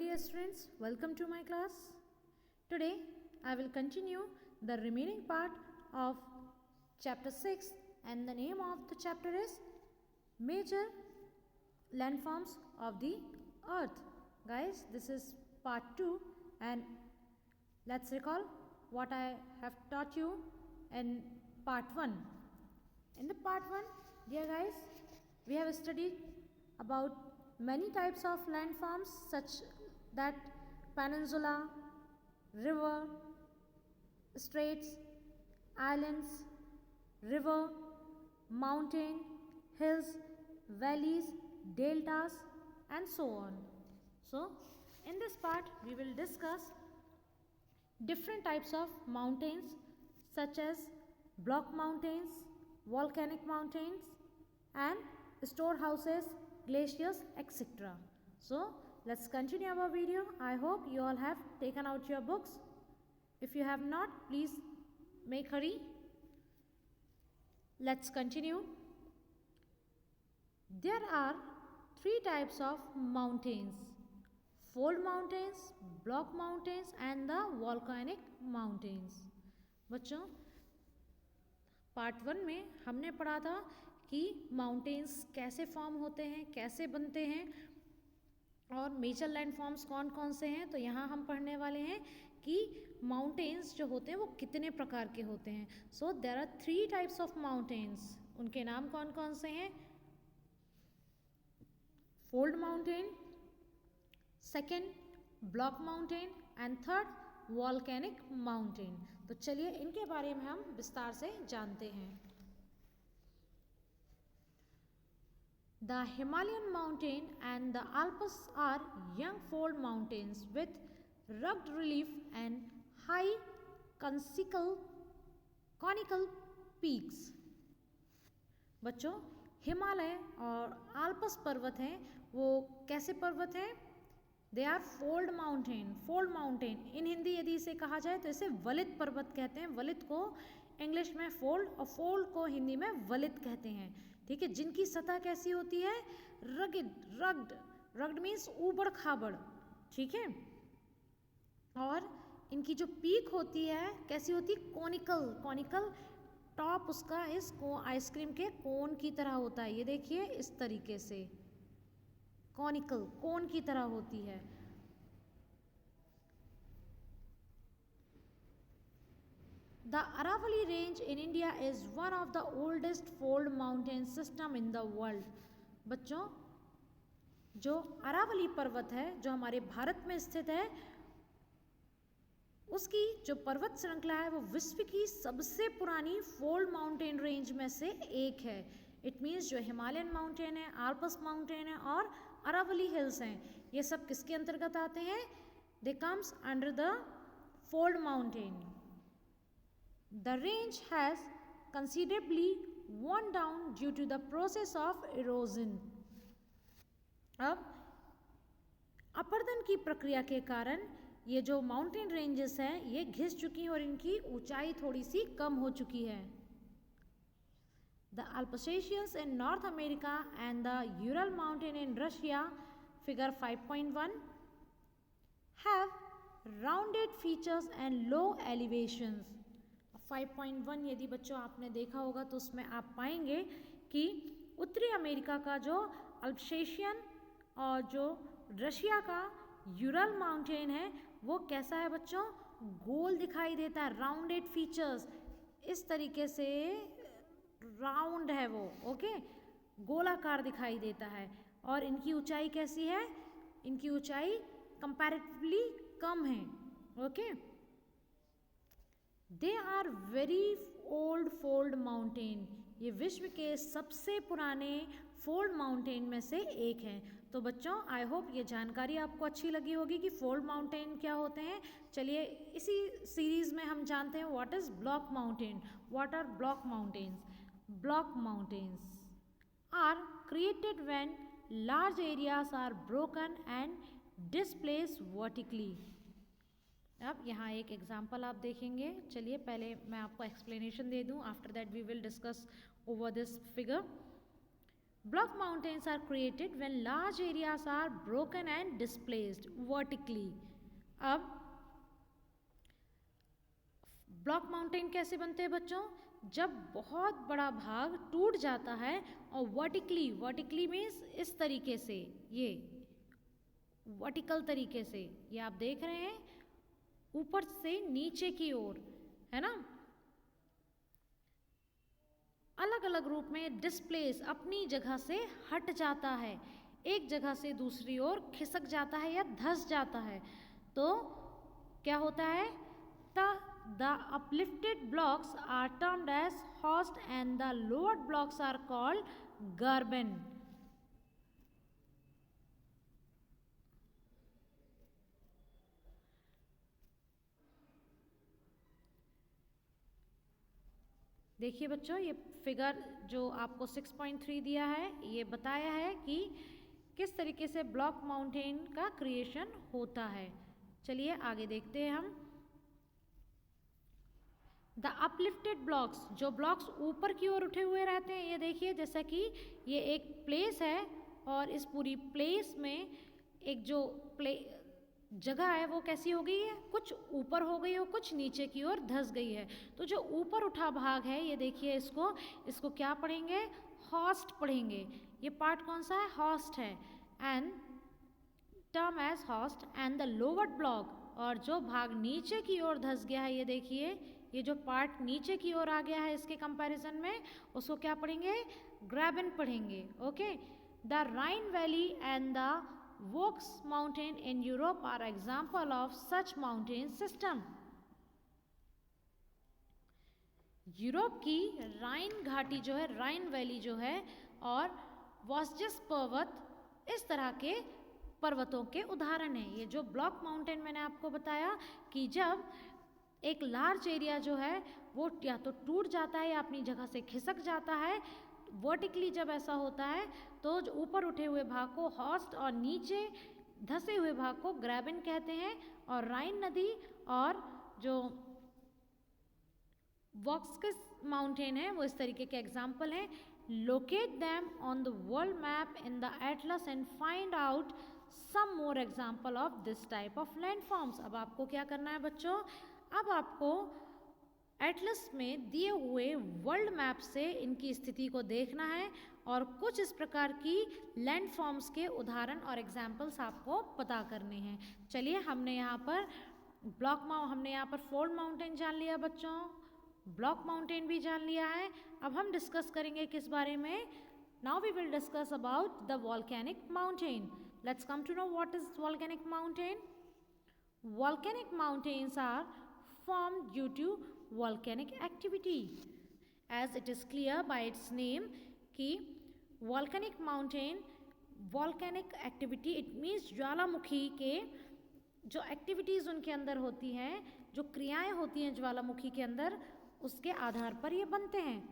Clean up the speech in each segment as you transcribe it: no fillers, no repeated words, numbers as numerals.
dear students, welcome to my class. Today I will continue the remaining part of chapter 6 and the name of the chapter is Major Landforms of the Earth. Guys, this is part 2 and let's recall what I have taught you in part 1. In the part 1, dear guys, we have studied about many types of landforms such that peninsula, river, straits, islands, river, mountain, hills, valleys, deltas and so on. So, in this part we will discuss different types of mountains such as block mountains, volcanic mountains and storehouses, glaciers, etc. So, let's continue our video. I hope you all have taken out your books. If you have not, please make hurry. Let's continue. There are three types of mountains: fold mountains, block mountains and the volcanic mountains. बच्चों, part 1 में हमने पढ़ा था कि mountains कैसे form होते हैं, कैसे बनते हैं और मेजर लैंडफॉर्म्स कौन कौन से हैं. तो यहाँ हम पढ़ने वाले हैं कि माउंटेन्स जो होते हैं वो कितने प्रकार के होते हैं. So there are 3 types of mountains. उनके नाम कौन कौन से हैं? Fold mountain, second block mountain and third volcanic mountain. तो चलिए इनके बारे में हम विस्तार से जानते हैं. The Himalayan mountain and the Alps are young fold mountains with rugged relief and high conical peaks. बच्चों, हिमालय और आल्पस पर्वत हैं, वो कैसे पर्वत हैं? They are fold mountain. Fold mountain in Hindi यदि इसे कहा जाए तो इसे वलित पर्वत कहते हैं. वलित को इंग्लिश में फोल्ड और फोल्ड को हिंदी में वलित कहते हैं. ठीक है, जिनकी सतह कैसी होती है? रग्ड मीन्स ऊबड़ खाबड़. ठीक है, और इनकी जो पीक होती है कैसी होती है? कॉनिकल. टॉप उसका इस आइसक्रीम के कोन की तरह होता है. ये देखिए इस तरीके से कॉनिकल कोन की तरह होती है. The Aravalli range in India is one of the oldest fold mountain system in the world. बच्चों, जो अरावली पर्वत है जो हमारे भारत में स्थित है, उसकी जो पर्वत श्रृंखला है वो विश्व की सबसे पुरानी फोल्ड माउंटेन रेंज में से एक है. इट मीन्स जो हिमालयन माउंटेन है, आल्पस माउंटेन है और अरावली हिल्स हैं, ये सब किसके अंतर्गत आते हैं? They comes under the fold mountain. The range has considerably worn down due to the process of erosion. अब अपरदन की प्रक्रिया के कारण ये जो माउंटेन रेंजेस हैं ये घिस चुकी हैं और इनकी ऊंचाई थोड़ी सी कम हो चुकी है. The Alpacasians in North America and the Ural Mountain in Russia, figure 5.1, have rounded features and low elevations. 5.1 यदि बच्चों आपने देखा होगा तो उसमें आप पाएंगे कि उत्तरी अमेरिका का जो अल्पसेशियन और जो रशिया का यूरल माउंटेन है वो कैसा है बच्चों? गोल दिखाई देता है. राउंडेड फीचर्स, इस तरीके से राउंड है वो. ओके, गोलाकार दिखाई देता है. और इनकी ऊंचाई कैसी है? इनकी ऊंचाई कंपैरेटिवली कम है. Okay, they are very old fold mountain. ये विश्व के सबसे पुराने फोल्ड माउंटेन में से एक हैं. तो बच्चों, आई होप ये जानकारी आपको अच्छी लगी होगी कि फोल्ड माउंटेन क्या होते हैं. चलिए इसी सीरीज में हम जानते हैं what is block mountain. What are block mountains? Block mountains are created when large areas are broken and displaced vertically. अब यहाँ एक एग्जाम्पल आप देखेंगे. चलिए पहले मैं आपको एक्सप्लेनेशन दे दूँ. After that we will discuss over this figure. Block mountains are created when large areas are broken and displaced vertically. अब ब्लॉक माउंटेन कैसे बनते हैं बच्चों? जब बहुत बड़ा भाग टूट जाता है और वर्टिकली मीन्स इस तरीके से, ये वर्टिकल तरीके से, ये आप देख रहे हैं ऊपर से नीचे की ओर, है ना, अलग अलग रूप में डिस्प्लेस, अपनी जगह से हट जाता है, एक जगह से दूसरी ओर खिसक जाता है या धंस जाता है, तो क्या होता है? The uplifted blocks are termed as horst and the lowered blocks are called graben. देखिए बच्चों, ये फिगर जो आपको 6.3 दिया है, ये बताया है कि किस तरीके से ब्लॉक माउंटेन का क्रिएशन होता है। चलिए आगे देखते हैं हम। द अपलिफ्टेड ब्लॉक्स, जो ब्लॉक्स ऊपर की ओर उठे हुए रहते हैं, ये देखिए जैसा कि ये एक प्लेस है और इस पूरी प्लेस में एक जो जगह है वो कैसी हो गई है, कुछ ऊपर हो गई और कुछ नीचे की ओर धंस गई है। तो जो ऊपर उठा भाग है, ये देखिए इसको क्या पढ़ेंगे? हॉस्ट पढ़ेंगे। ये पार्ट कौन सा है? हॉस्ट है, and term as horst and the lowered block, और जो भाग नीचे की ओर धंस गया है, ये देखिए ये जो पार्ट नीचे की ओर आ गया है इसके कंपैरिजन में, उसको क्या पढ़ेंगे? ग्रैबन पढ़ेंगे। Okay, the Rhine valley and the Vosges mountain in Europe are example of such mountain system. Europe की राइन घाटी जो है, राइन वैली जो है, और वॉस्जस पर्वत, इस तरह के पर्वतों के उदाहरण हैं। ये जो ब्लॉक माउंटेन मैंने आपको बताया कि जब एक लार्ज एरिया जो है वो या तो टूट जाता है या अपनी जगह से खिसक जाता है, वर्टिकली जब ऐसा होता है तो जो ऊपर उठे हुए भाग को हॉस्ट और नीचे धंसे हुए भाग को ग्रैबन कहते हैं। और राइन नदी और जो वॉक्सकिस माउंटेन है वो इस तरीके के एग्जाम्पल हैं। Locate them on the world map in the atlas and find out some more example of this type of landforms. अब आपको क्या करना है बच्चों? अब आपको एटलस में दिए हुए वर्ल्ड मैप से इनकी स्थिति को देखना है और कुछ इस प्रकार की लैंडफॉर्म्स के उदाहरण और एग्जाम्पल्स आपको पता करने हैं। चलिए, हमने यहाँ पर हमने यहाँ पर फोल्ड माउंटेन जान लिया बच्चों, ब्लॉक माउंटेन भी जान लिया है। अब हम डिस्कस करेंगे किस बारे में? Now we will discuss about the volcanic mountain. Let's come to know what is volcanic mountain. Volcanic mountains are formed due to volcanic activity. As it is clear by its name कि volcanic mountain, volcanic activity, it means ज्वालामुखी के जो activities उनके अंदर होती हैं, जो क्रियाएं होती हैं ज्वालामुखी के अंदर, उसके आधार पर ये बनते हैं।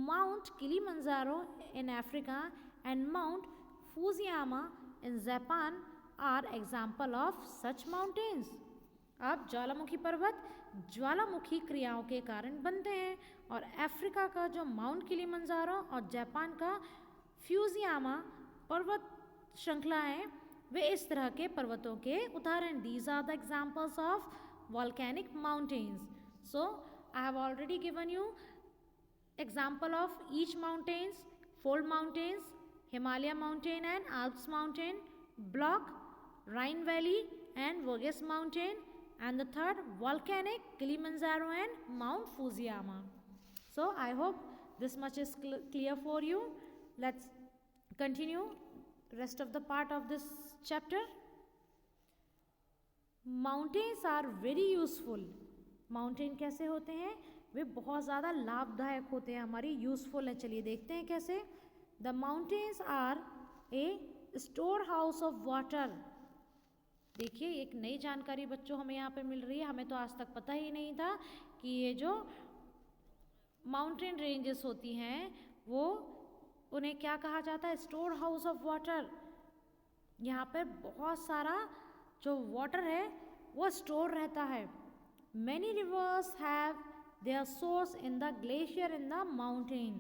Mount Kilimanjaro in Africa and Mount Fujiyama in Japan are example of such mountains. अब ज्वालामुखी पर्वत ज्वालामुखी क्रियाओं के कारण बनते हैं, और अफ्रीका का जो माउंट किलिमंजारो और जापान का फ्यूजियामा पर्वत श्रृंखला है, वे इस तरह के पर्वतों के उदाहरण। These are the examples of volcanic mountains. So I have already given you example of each mountains: fold mountains, Himalaya mountain and Alps mountain, block, Rhine valley and Vosges mountain, and the third volcanic Kilimanjaro and Mount Fujiyama. So I hope this much is clear for you. Let's continue rest of the part of this chapter. Mountains are very useful. Mountain कैसे होते हैं? वे बहुत ज़्यादा लाभदायक होते हैं, हमारी useful है। चलिए देखते हैं कैसे। The mountains are a storehouse of water. देखिए, एक नई जानकारी बच्चों हमें यहाँ पे मिल रही है, हमें तो आज तक पता ही नहीं था कि ये जो माउंटेन रेंजेस होती हैं वो उन्हें क्या कहा जाता है? Store house of water. यहाँ पर बहुत सारा जो वाटर है वो स्टोर रहता है। Many rivers have their source in the glacier in the mountain.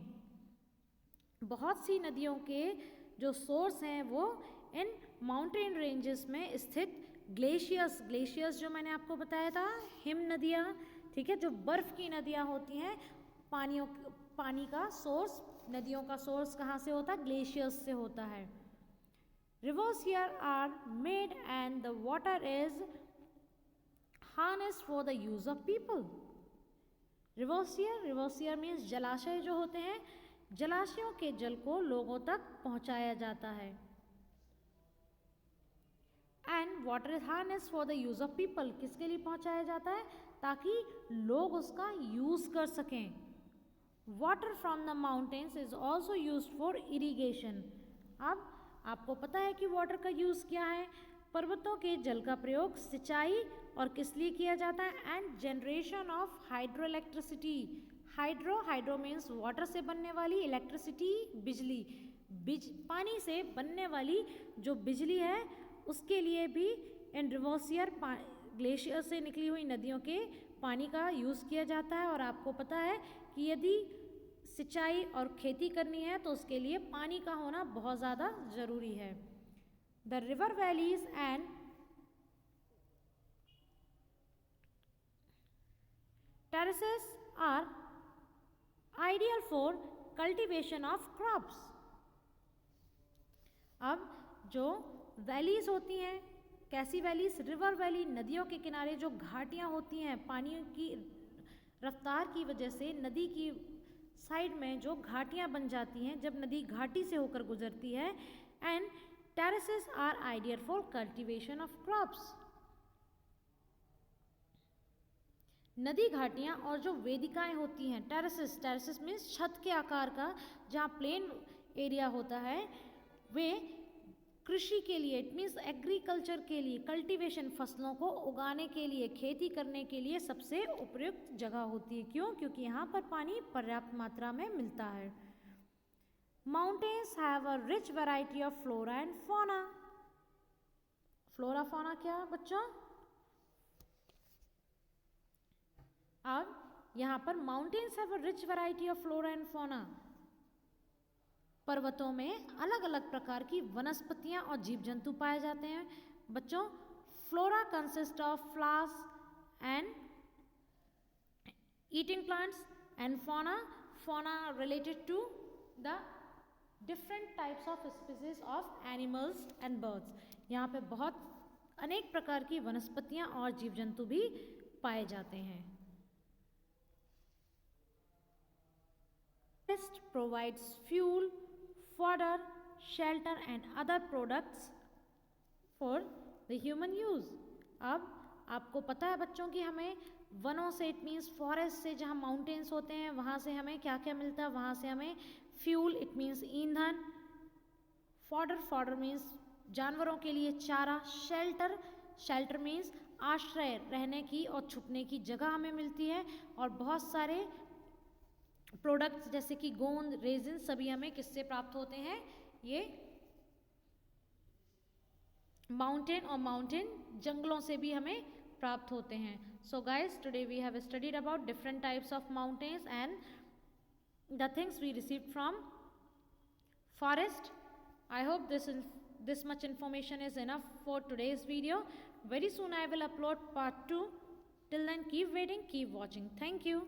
बहुत सी नदियों के जो सोर्स हैं वो इन माउंटेन रेंजेस में स्थित ग्लेशियर्स जो मैंने आपको बताया था, हिम नदियाँ, ठीक है, जो बर्फ़ की नदियाँ होती हैं, पानी का सोर्स, नदियों का सोर्स कहाँ से होता है? ग्लेशियर्स से होता है। Rivers here are made and the water is harnessed for the use of people. Rivers here means जलाशय जो होते हैं, जलाशयों के जल को लोगों तक पहुंचाया जाता है। And water is harnessed for the use of people. किसके लिए पहुंचाया जाता है? ताकि लोग उसका यूज कर सकें। Water from the mountains is also used for irrigation. अब आपको पता है कि वाटर का यूज़ क्या है? पर्वतों के जल का प्रयोग सिंचाई और किस लिए किया जाता है? And generation of hydro electricity. Hydro means water से बनने वाली, इलेक्ट्रिसिटी बिजली, पानी से बनने वाली जो बिजली है उसके लिए भी इन रिवर्सियर ग्लेशियर से निकली हुई नदियों के पानी का यूज़ किया जाता है। और आपको पता है कि यदि सिंचाई और खेती करनी है तो उसके लिए पानी का होना बहुत ज़्यादा ज़रूरी है। The river valleys and terraces are ideal for cultivation of crops. अब जो वैलीज होती हैं, कैसी वैलीज? रिवर वैली, नदियों के किनारे जो घाटियाँ होती हैं, पानी की रफ्तार की वजह से नदी की साइड में जो घाटियाँ बन जाती हैं जब नदी घाटी से होकर गुजरती है। And terraces are ideal for cultivation of crops. नदी घाटियाँ और जो वेदिकाएं होती हैं, टेरेसेस मीन्स छत के आकार का, जहाँ प्लेन एरिया होता है, वे कृषि के लिए, इट मीन्स एग्रीकल्चर के लिए, कल्टीवेशन, फसलों को उगाने के लिए, खेती करने के लिए सबसे उपयुक्त जगह होती है। क्यों? क्योंकि यहाँ पर पानी पर्याप्त मात्रा में मिलता है। Mountains have a rich variety of flora and fauna. Flora fauna क्या बच्चों? अब यहाँ पर mountains have a rich variety of flora and fauna. पर्वतों में अलग अलग प्रकार की वनस्पतियां और जीव जंतु पाए जाते हैं। बच्चों, flora consist of flowers and eating plants and fauna related to the different types of species of animals and birds. यहाँ पे बहुत अनेक प्रकार की वनस्पतियां और जीव जंतु भी पाए जाते हैं। Forest provides fuel, fodder, shelter and other products for the human use. अब आपको पता है बच्चों कि हमें वनों से, इट मीन्स फॉरेस्ट से, जहाँ माउंटेन्स होते हैं वहाँ से हमें क्या क्या मिलता है? वहाँ से हमें फ्यूल, इट मीन्स ईंधन, फॉडर मीन्स जानवरों के लिए चारा, शेल्टर मीन्स आश्रय, रहने की और छुपने की जगह हमें मिलती है। और बहुत सारे प्रोडक्ट्स जैसे कि गोंद, रेजिन, सभी हमें किससे प्राप्त होते हैं? ये माउंटेन जंगलों से भी हमें प्राप्त होते हैं। So guys, today we have studied about different types of mountains and the things we received from forest. I hope this much information is enough for today's video. Very soon I will upload part 2. Till then, keep waiting, keep watching. Thank you.